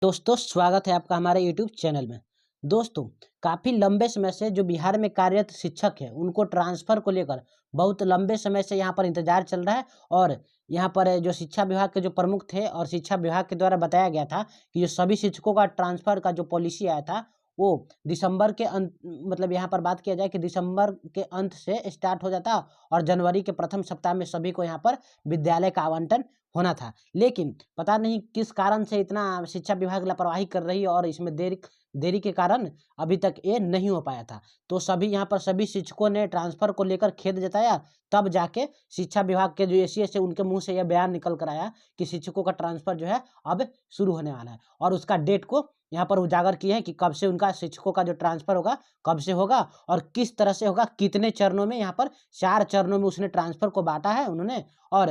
दोस्तों स्वागत है आपका हमारे यूट्यूब चैनल में। दोस्तों काफ़ी लंबे समय से जो बिहार में कार्यरत शिक्षक है उनको ट्रांसफ़र को लेकर बहुत लंबे समय से यहाँ पर इंतजार चल रहा है। और यहाँ पर जो शिक्षा विभाग के जो प्रमुख थे और शिक्षा विभाग के द्वारा बताया गया था कि जो सभी शिक्षकों का ट्रांसफ़र का जो पॉलिसी आया था वो दिसंबर के अंत, मतलब यहाँ पर बात किया जाए कि दिसंबर के अंत से स्टार्ट हो जाता और जनवरी के प्रथम सप्ताह में सभी को यहाँ पर विद्यालय का आवंटन होना था। लेकिन पता नहीं किस कारण से इतना शिक्षा विभाग लापरवाही कर रही है और इसमें देरी के कारण अभी तक ये नहीं हो पाया था। तो सभी यहाँ पर सभी शिक्षकों ने ट्रांसफ़र को लेकर खेद जताया, तब जाके शिक्षा विभाग के जो एसीएस है उनके मुंह से यह बयान निकल कर आया कि शिक्षकों का ट्रांसफ़र जो है अब शुरू होने वाला है। और उसका डेट को यहाँ पर उजागर किए हैं कि कब से उनका शिक्षकों का जो ट्रांसफ़र होगा, कब से होगा और किस तरह से होगा, कितने चरणों में। यहाँ पर 4 चरणों में उसने ट्रांसफ़र को बाँटा है उन्होंने। और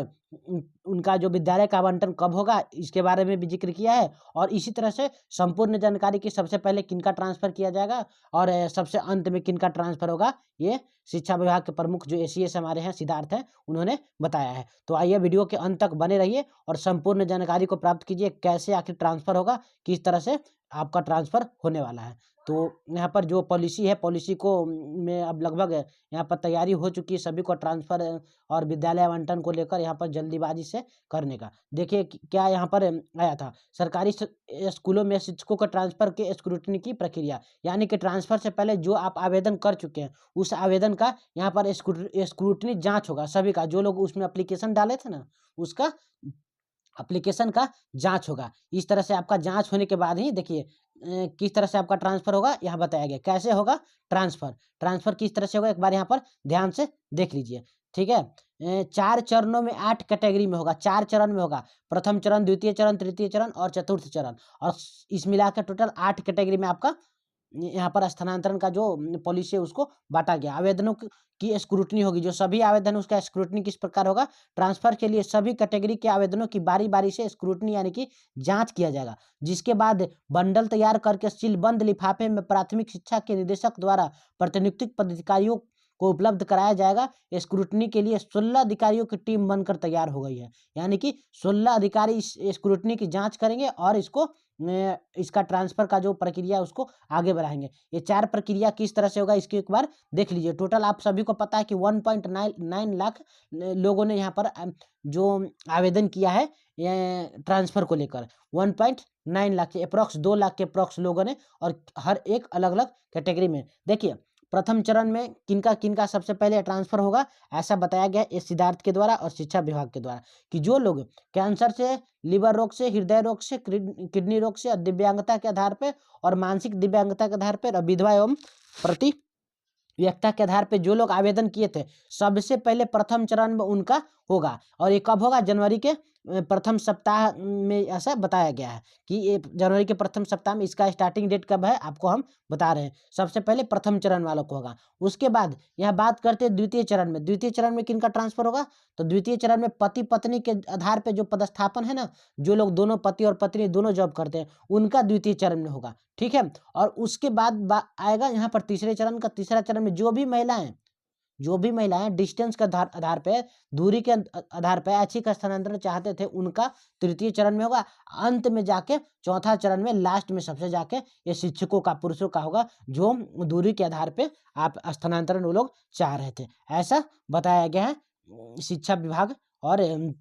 उनका जो विद्यालय का आवंटन कब होगा इसके बारे में भी जिक्र किया है। और इसी तरह से संपूर्ण जानकारी की सबसे पहले किनका ट्रांसफ़र किया जाएगा और सबसे अंत में किनका ट्रांसफ़र होगा, ये शिक्षा विभाग के प्रमुख जो एसीएस हमारे हैं सिद्धार्थ हैं उन्होंने बताया है। तो आइए वीडियो के अंत तक बने रहिए और संपूर्ण जानकारी को प्राप्त कीजिए, कैसे आखिर ट्रांसफ़र होगा, किस तरह से आपका ट्रांसफ़र होने वाला है। तो यहाँ पर जो पॉलिसी है, पॉलिसी को में अब लगभग यहाँ पर तैयारी हो चुकी है सभी को ट्रांसफ़र और विद्यालय आवंटन को लेकर यहाँ पर जल्दीबाजी से करने का। देखिए क्या यहाँ पर आया था, सरकारी स्कूलों में शिक्षकों का ट्रांसफ़र के स्क्रूटनी की प्रक्रिया, यानी कि ट्रांसफ़र से पहले जो आप आवेदन कर चुके हैं उस आवेदन का यहाँ पर स्क्रूटनी जाँच होगा सभी का। जो लोग उसमें एप्लीकेशन डाले थे ना, उसका एप्लीकेशन का जाँच होगा। इस तरह से आपका जाँच होने के बाद ही देखिए किस तरह से आपका ट्रांसफ़र होगा यहाँ बताया गया। कैसे होगा ट्रांसफ़र किस तरह से होगा, एक बार यहाँ पर ध्यान से देख लीजिए, ठीक है। 4 चरणों में 8 कैटेगरी में होगा, 4 चरण में होगा। प्रथम चरण, द्वितीय चरण, तृतीय चरण और चतुर्थ चरण। और इस मिला के टोटल 8 कैटेगरी में आपका यहाँ पर स्थानांतरण का जो पॉलिसी है उसको बाँटा गया। आवेदनों की स्क्रूटनी होगी, जो सभी आवेदन उसका स्क्रूटनी किस प्रकार होगा, ट्रांसफ़र के लिए सभी कैटेगरी के आवेदनों की बारी-बारी से स्क्रूटनी यानी कि जाँच किया जाएगा। जिसके बाद बंडल तैयार करके सीलबंद लिफाफे में प्राथमिक शिक्षा के निदेशक द्वारा प्रतिनियुक्त पदाधिकारियों को उपलब्ध कराया जाएगा। स्क्रूटनी के लिए 16 अधिकारियों की टीम बनकर तैयार हो गई है, यानी कि 16 अधिकारी इस स्क्रूटनी की जाँच करेंगे और इसका ट्रांसफ़र का जो प्रक्रिया है उसको आगे बढ़ाएँगे। ये 4 प्रक्रिया किस तरह से होगा इसकी एक बार देख लीजिए। टोटल आप सभी को पता है कि 1.9 लाख लोगों ने यहाँ पर जो आवेदन किया है ये ट्रांसफ़र को लेकर। 1.9 लाख के एप्रॉक्स 2 लाख के एप्रॉक्स लोगों ने, और हर एक अलग-अलग कैटेगरी में। देखिए प्रथम चरण में किनका सबसे पहले ट्रांसफ़र होगा, ऐसा बताया गया है सिद्धार्थ के द्वारा और शिक्षा विभाग के द्वारा कि जो लोग कैंसर से, लिवर रोग से, हृदय रोग से, किडनी रोग से, दिव्यांगता के आधार पे और मानसिक दिव्यांगता के आधार पर और विधवा एवं प्रति व्यक्ता के आधार पे जो लोग आवेदन किए थे, सबसे पहले प्रथम चरण में उनका होगा। और ये कब होगा, जनवरी के प्रथम सप्ताह में ऐसा बताया गया है कि ये जनवरी के प्रथम सप्ताह में। इसका स्टार्टिंग डेट कब है आपको हम बता रहे हैं। सबसे पहले प्रथम चरण वालों को होगा। उसके बाद यहाँ बात करते हैं द्वितीय चरण में। द्वितीय चरण में किनका ट्रांसफ़र होगा, तो द्वितीय चरण में पति पत्नी के आधार पर जो पदस्थापन है ना, जो लोग दोनों पति और पत्नी दोनों जॉब करते हैं उनका द्वितीय चरण में होगा, ठीक है। और उसके बाद आएगा यहाँ पर तीसरे चरण का। तीसरा चरण में जो भी महिलाएं डिस्टेंस के आधार पे, दूरी के आधार पे ऐच्छिक स्थानांतरण चाहते थे, उनका तृतीय चरण में होगा। अंत में जाके चौथा चरण में लास्ट में सबसे जाके ये शिक्षकों का, पुरुषों का होगा, जो दूरी के आधार पे आप स्थानांतरण वो लोग चाह रहे थे। ऐसा बताया गया है शिक्षा विभाग और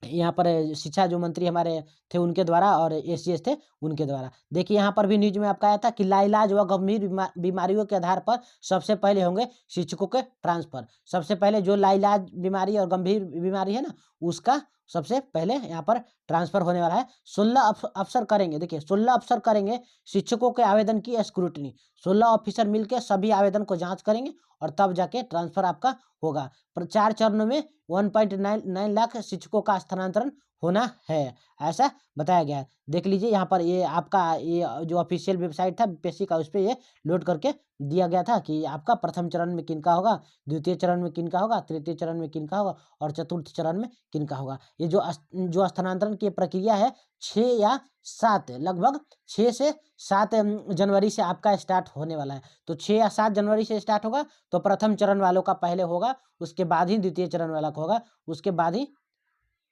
यहाँ पर शिक्षा जो मंत्री हमारे थे उनके द्वारा और एसीएस थे उनके द्वारा। देखिए यहाँ पर भी न्यूज में आपका आया था कि लाइलाज व गंभीर बीमारियों के आधार पर सबसे पहले होंगे शिक्षकों के ट्रांसफ़र। सबसे पहले जो लाइलाज बीमारी और गंभीर बीमारी है ना, उसका सबसे पहले यहाँ पर ट्रांसफ़र होने वाला है। 16 अफसर करेंगे, देखिए 16 अफसर करेंगे शिक्षकों के आवेदन की स्क्रूटनी। 16 ऑफिसर मिलकर सभी आवेदन को जाँच करेंगे और तब जाके ट्रांसफ़र आपका होगा। 4 चरणों में 1.9 लाख शिक्षकों का स्थानांतरण होना है, ऐसा बताया गया है। देख लीजिए यहाँ पर ये आपका ये जो ऑफिशियल वेबसाइट था पेशी का, उस पे ये लोड करके दिया गया था कि आपका प्रथम चरण में किनका होगा, द्वितीय चरण में किनका होगा, तृतीय चरण में किनका होगा और चतुर्थ चरण में किनका होगा। ये जो स्थानांतरण की प्रक्रिया है 6 या 7, लगभग 6 से 7 जनवरी से आपका स्टार्ट होने वाला है। तो 6 या 7 जनवरी से स्टार्ट होगा, तो प्रथम चरण वालों का पहले होगा, उसके बाद ही द्वितीय चरण वाला का होगा, उसके बाद ही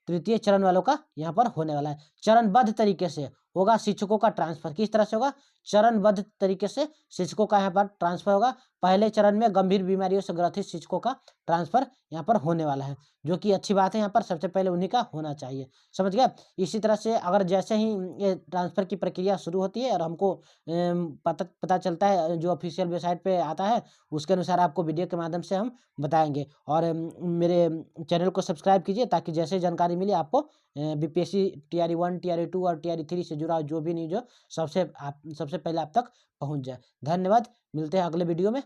तृतीय चरण वालों का यहाँ पर होने वाला है। चरणबद्ध तरीके से होगा शिक्षकों का ट्रांसफर। किस तरह से होगा? चरणबद्ध तरीके से शिक्षकों का यहाँ पर ट्रांसफर होगा। पहले चरण में गंभीर बीमारियों से ग्रसित शिक्षकों का ट्रांसफर यहाँ पर होने वाला है, जो कि अच्छी बात है। यहाँ पर सबसे पहले उन्हीं का होना चाहिए, समझ गया। इसी तरह से अगर जैसे ही ये ट्रांसफर की प्रक्रिया शुरू होती है और हमको पता चलता है, जो ऑफिशियल वेबसाइट पे आता है उसके अनुसार आपको वीडियो के माध्यम से हम बताएंगे। और मेरे चैनल को सब्सक्राइब कीजिए, ताकि जैसे जानकारी मिली आपको बीपीएससी टीआरई 1, टीआरई 2 और टीआरई 3 से जुड़ा जो भी न्यूज हो सबसे पहले आप तक पहुंच जाए। धन्यवाद, मिलते हैं अगले वीडियो में।